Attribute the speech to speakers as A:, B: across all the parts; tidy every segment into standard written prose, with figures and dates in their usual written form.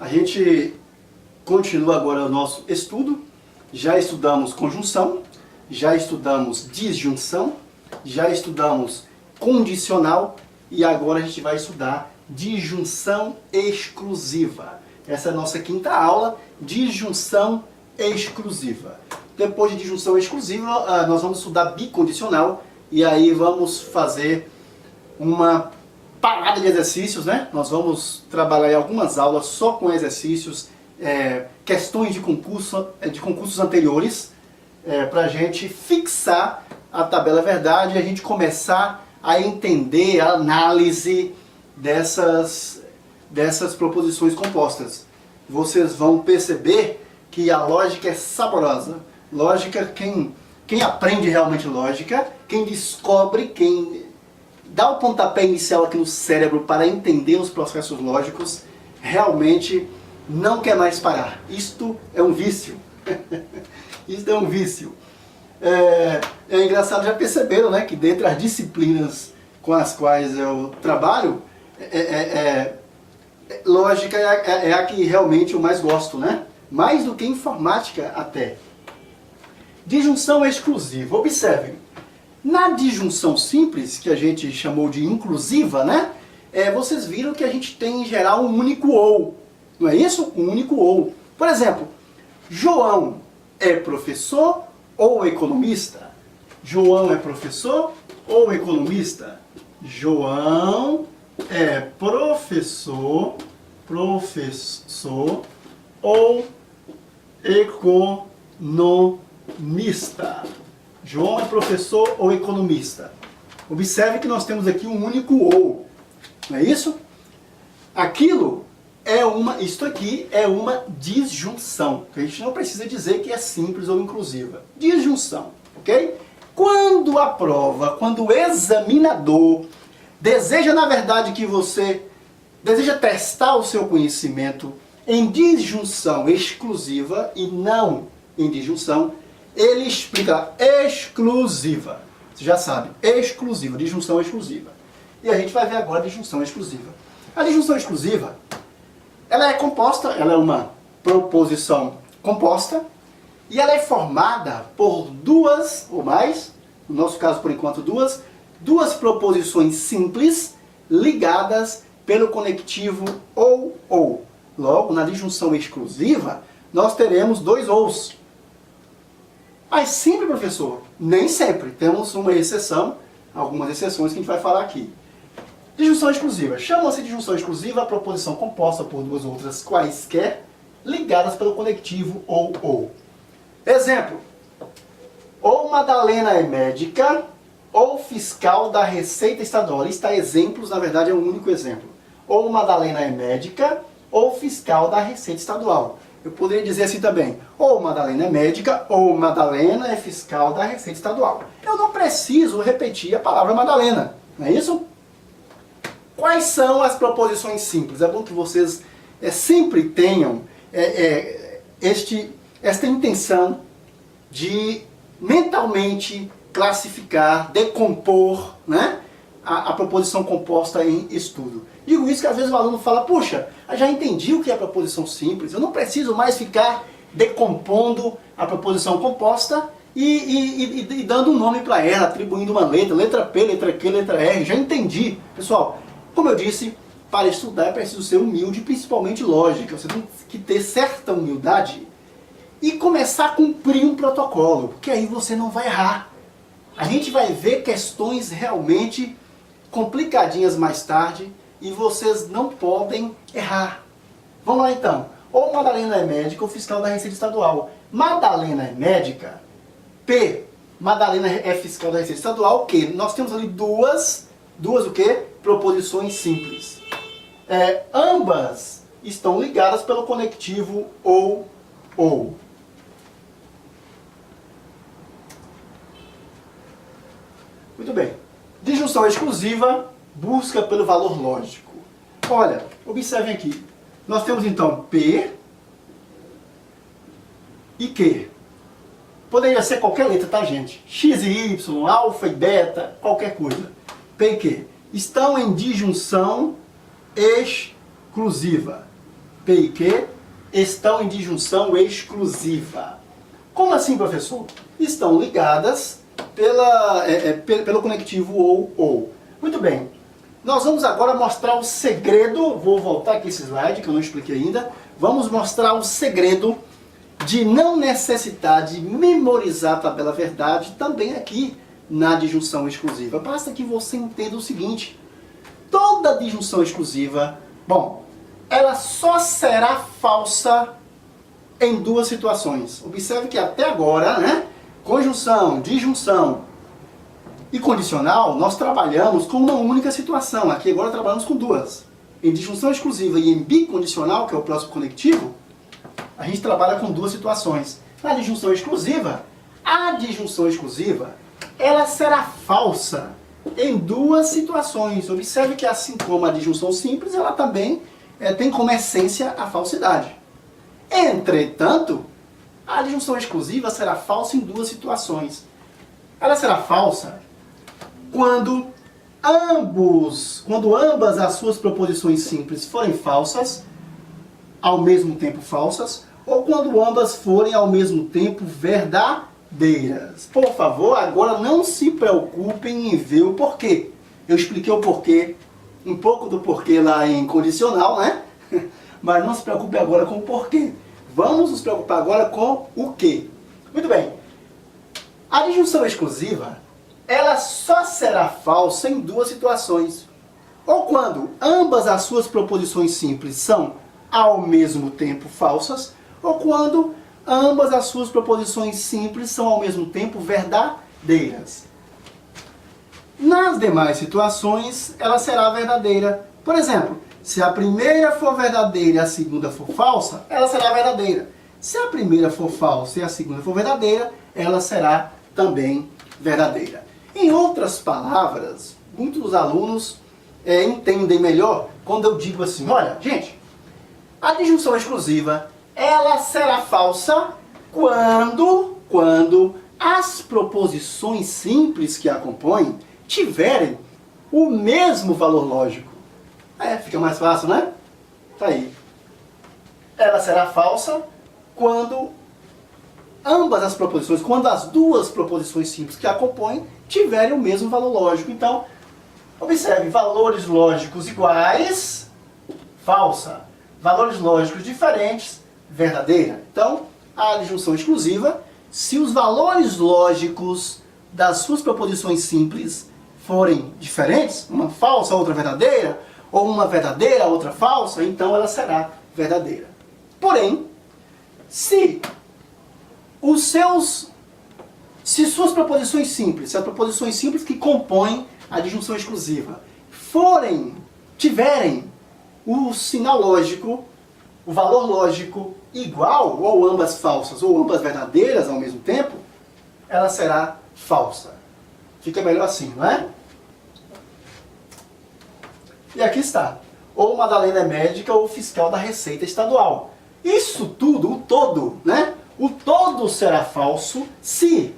A: A gente continua agora o nosso estudo. Já estudamos conjunção, já estudamos disjunção, já estudamos condicional e agora a gente vai estudar disjunção exclusiva. Essa é a nossa quinta aula, disjunção exclusiva. Depois de disjunção exclusiva, nós vamos estudar bicondicional e aí vamos fazer uma parada de exercícios, né? Nós vamos trabalhar algumas aulas só com exercícios, questões de concursos anteriores, para a gente fixar a tabela verdade e a gente começar a entender a análise dessas proposições compostas. Vocês vão perceber que a lógica é saborosa. Lógica, quem aprende realmente lógica, quem descobre, quem dá o pontapé inicial aqui no cérebro para entender os processos lógicos, realmente não quer mais parar. Isto é um vício. Isto é um vício. É engraçado, já perceberam, né, que dentre as disciplinas com as quais eu trabalho, lógica é a que realmente eu mais gosto, né? Mais do que informática até. Disjunção exclusiva. Observem, na disjunção simples, que a gente chamou de inclusiva, né? Vocês viram que a gente tem em geral um único ou. Não é isso? Um único ou. Por exemplo, João é professor ou economista? João é professor ou economista? João é professor ou economista. João é professor ou economista. Observe que nós temos aqui um único ou. Não é isso? Isto aqui é uma disjunção. A gente não precisa dizer que é simples ou inclusiva. Disjunção, ok? Quando o examinador deseja, na verdade, que você deseja testar o seu conhecimento em disjunção exclusiva e não em disjunção, ele explica exclusiva. Você já sabe, exclusiva, disjunção exclusiva. E a gente vai ver agora a disjunção exclusiva. A disjunção exclusiva, ela é composta, ela é uma proposição composta, e ela é formada por duas ou mais, no nosso caso por enquanto duas proposições simples ligadas pelo conectivo ou. Logo, na disjunção exclusiva, nós teremos dois ous. Mas sempre, professor? Nem sempre. Temos uma exceção, algumas exceções que a gente vai falar aqui. Disjunção exclusiva. Chama-se disjunção exclusiva a proposição composta por duas outras quaisquer ligadas pelo conectivo ou. Exemplo. Ou Madalena é médica ou fiscal da Receita Estadual. Lista exemplos, na verdade é um único exemplo. Ou Madalena é médica ou fiscal da Receita Estadual. Eu poderia dizer assim também, ou Madalena é médica, ou Madalena é fiscal da Receita Estadual. Eu não preciso repetir a palavra Madalena, não é isso? Quais são as proposições simples? É bom que vocês sempre tenham esta intenção de mentalmente classificar, decompor, né, a proposição composta em estudo. Digo isso que às vezes o aluno fala, puxa, eu já entendi o que é a proposição simples, eu não preciso mais ficar decompondo a proposição composta e dando um nome para ela, atribuindo uma letra P, letra Q, letra R, já entendi. Pessoal, como eu disse, para estudar é preciso ser humilde, principalmente lógica, você tem que ter certa humildade e começar a cumprir um protocolo, porque aí você não vai errar. A gente vai ver questões realmente complicadinhas mais tarde, e vocês não podem errar. Vamos lá então. Ou Madalena é médica ou fiscal da Receita Estadual. Madalena é médica. P. Madalena é fiscal da Receita Estadual. Que nós temos ali duas o quê? Proposições simples. Ambas estão ligadas pelo conectivo ou. Muito bem. Disjunção exclusiva busca pelo valor lógico. Olha, observem aqui. Nós temos então P e Q. Poderia ser qualquer letra, tá, gente? X e Y, alfa e beta, qualquer coisa. P e Q estão em disjunção exclusiva. P e Q estão em disjunção exclusiva. Como assim, professor? Estão ligadas pelo conectivo ou. Muito bem. Nós vamos agora mostrar o segredo, vou voltar aqui esse slide que eu não expliquei ainda. Vamos mostrar o segredo de não necessitar de memorizar a tabela verdade também aqui na disjunção exclusiva. Basta que você entenda o seguinte: toda disjunção exclusiva, bom, ela só será falsa em duas situações. Observe que até agora, né, conjunção, disjunção e condicional, nós trabalhamos com uma única situação. Aqui agora trabalhamos com duas. Em disjunção exclusiva e em bicondicional, que é o próximo conectivo, a gente trabalha com duas situações. Na disjunção exclusiva, a disjunção exclusiva, ela será falsa em duas situações. Observe que assim como a disjunção simples, ela também tem como essência a falsidade. Entretanto, a disjunção exclusiva será falsa em duas situações. Ela será falsa quando ambas as suas proposições simples forem falsas, ao mesmo tempo falsas, ou quando ambas forem ao mesmo tempo verdadeiras. Por favor, agora não se preocupem em ver o porquê. Eu expliquei o porquê, um pouco do porquê lá em condicional, né? Mas não se preocupe agora com o porquê. Vamos nos preocupar agora com o quê. Muito bem. A disjunção exclusiva, ela só será falsa em duas situações. Ou quando ambas as suas proposições simples são ao mesmo tempo falsas, ou quando ambas as suas proposições simples são ao mesmo tempo verdadeiras. Nas demais situações, ela será verdadeira. Por exemplo, se a primeira for verdadeira e a segunda for falsa, ela será verdadeira. Se a primeira for falsa e a segunda for verdadeira, ela será também verdadeira. Em outras palavras, muitos alunos entendem melhor quando eu digo assim: olha, gente, a disjunção exclusiva, ela será falsa quando as proposições simples que a compõem tiverem o mesmo valor lógico. Fica mais fácil, né? Tá aí. Ela será falsa quando quando as duas proposições simples que a compõem tiverem o mesmo valor lógico. Então, observe, valores lógicos iguais, falsa. Valores lógicos diferentes, verdadeira. Então, a disjunção exclusiva, se os valores lógicos das suas proposições simples forem diferentes, uma falsa, outra verdadeira, ou uma verdadeira, outra falsa, então ela será verdadeira. Porém, se suas proposições simples, se as proposições simples que compõem a disjunção exclusiva tiverem o sinal lógico, o valor lógico igual, ou ambas falsas, ou ambas verdadeiras ao mesmo tempo, ela será falsa. Fica melhor assim, não é? E aqui está. Ou Madalena é médica ou fiscal da Receita Estadual. Isso tudo, o todo, né? O todo será falso se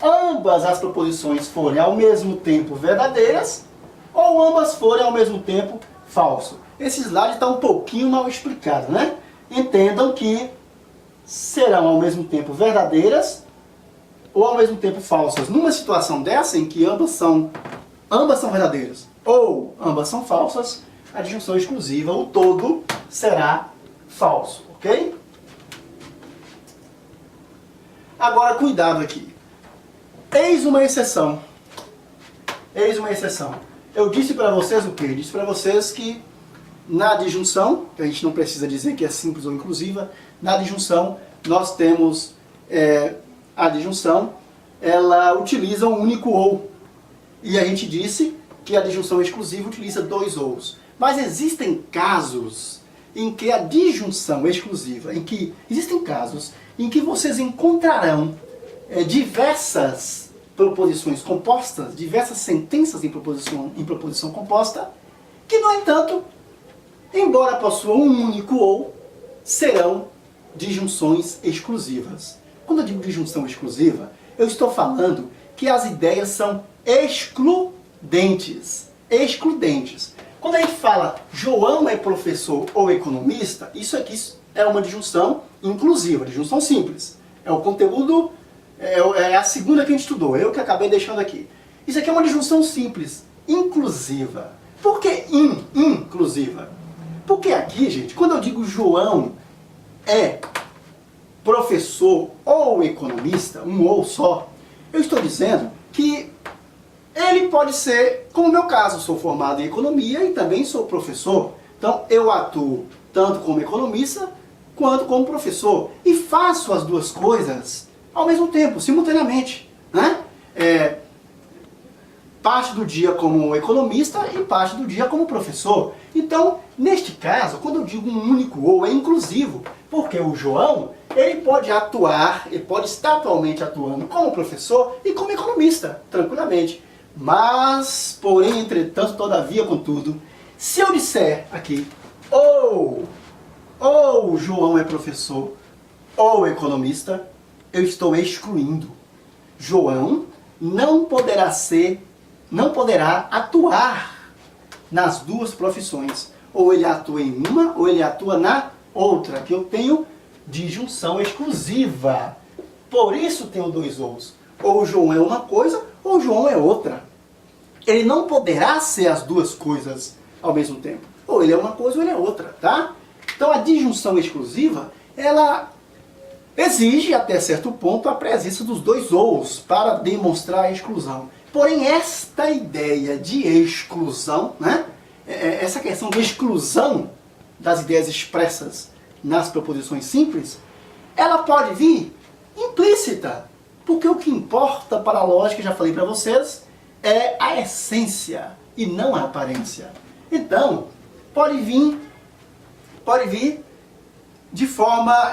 A: ambas as proposições forem ao mesmo tempo verdadeiras ou ambas forem ao mesmo tempo falso. Esse slide está um pouquinho mal explicado, né? Entendam que serão ao mesmo tempo verdadeiras ou ao mesmo tempo falsas. Numa situação dessa em que ambas são verdadeiras ou ambas são falsas, a disjunção exclusiva, o todo, será falso, ok? Agora, cuidado aqui. Eis uma exceção. Eis uma exceção. Eu disse para vocês o quê? Disse para vocês que na disjunção, que a gente não precisa dizer que é simples ou inclusiva, na disjunção nós temos a disjunção, ela utiliza um único ou. E a gente disse que a disjunção exclusiva utiliza dois ous. Mas existem casos em que a disjunção exclusiva, existem casos em que vocês encontrarão diversas proposições compostas, diversas sentenças em proposição composta, que, no entanto, embora possuam um único ou, serão disjunções exclusivas. Quando eu digo disjunção exclusiva, eu estou falando que as ideias são excludentes. Excludentes. Quando a gente fala João é professor ou economista, isso aqui é uma disjunção inclusiva, disjunção simples. É o conteúdo, é a segunda que a gente estudou, eu que acabei deixando aqui. Isso aqui é uma disjunção simples, inclusiva. Por que inclusiva? Porque aqui, gente, quando eu digo João é professor ou economista, um ou só, eu estou dizendo que ele pode ser, como no meu caso, sou formado em economia e também sou professor. Então eu atuo tanto como economista quanto como professor. E faço as duas coisas ao mesmo tempo, simultaneamente, né? Parte do dia como economista e parte do dia como professor. Então, neste caso, quando eu digo um único ou, é inclusivo, porque o João, ele pode atuar, ele pode estar atualmente atuando como professor e como economista, tranquilamente. Mas, porém, entretanto, todavia, contudo, se eu disser aqui, ou o João é professor ou economista, eu estou excluindo. João não poderá atuar nas duas profissões. Ou ele atua em uma, ou ele atua na outra, que eu tenho disjunção exclusiva. Por isso tenho dois ous. Ou o João é uma coisa, ou o João é outra. Ele não poderá ser as duas coisas ao mesmo tempo. Ou ele é uma coisa ou ele é outra, tá? Então a disjunção exclusiva, ela exige até certo ponto a presença dos dois ous para demonstrar a exclusão. Porém, esta ideia de exclusão, né? Essa questão de exclusão das ideias expressas nas proposições simples, ela pode vir implícita. Porque o que importa para a lógica, já falei para vocês, é a essência e não a aparência. Então, pode vir de forma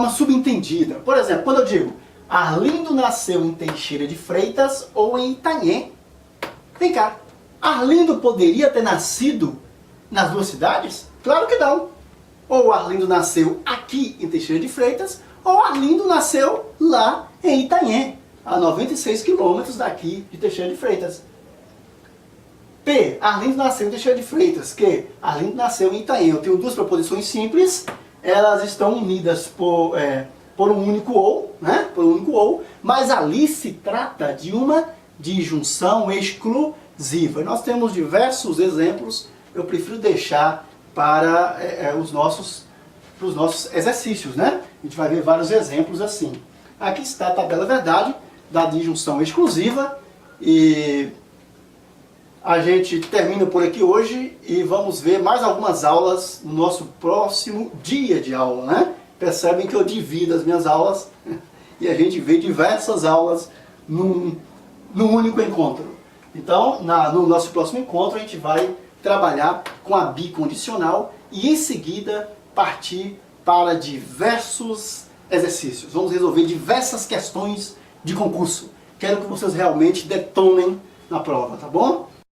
A: subentendida. Por exemplo, quando eu digo Arlindo nasceu em Teixeira de Freitas ou em Itanhém. Vem cá, Arlindo poderia ter nascido nas duas cidades? Claro que não. Ou Arlindo nasceu aqui em Teixeira de Freitas, ou Arlindo nasceu lá em Itanhém, a 96 quilômetros daqui de Teixeira de Freitas. P. Arlindo nasceu em Teixeira de Freitas. Q. Arlindo nasceu em Itanhém. Eu tenho duas proposições simples, elas estão unidas por um único ou, né? Por um único ou, mas ali se trata de uma disjunção exclusiva. E nós temos diversos exemplos, eu prefiro deixar para os nossos exercícios, né? A gente vai ver vários exemplos assim. Aqui está a tabela verdade da disjunção exclusiva e a gente termina por aqui hoje e vamos ver mais algumas aulas no nosso próximo dia de aula, né? Percebem que eu divido as minhas aulas e a gente vê diversas aulas num único encontro. Então, no nosso próximo encontro, a gente vai trabalhar com a bicondicional e em seguida partir para diversos exercícios. Vamos resolver diversas questões de concurso. Quero que vocês realmente detonem na prova, tá bom?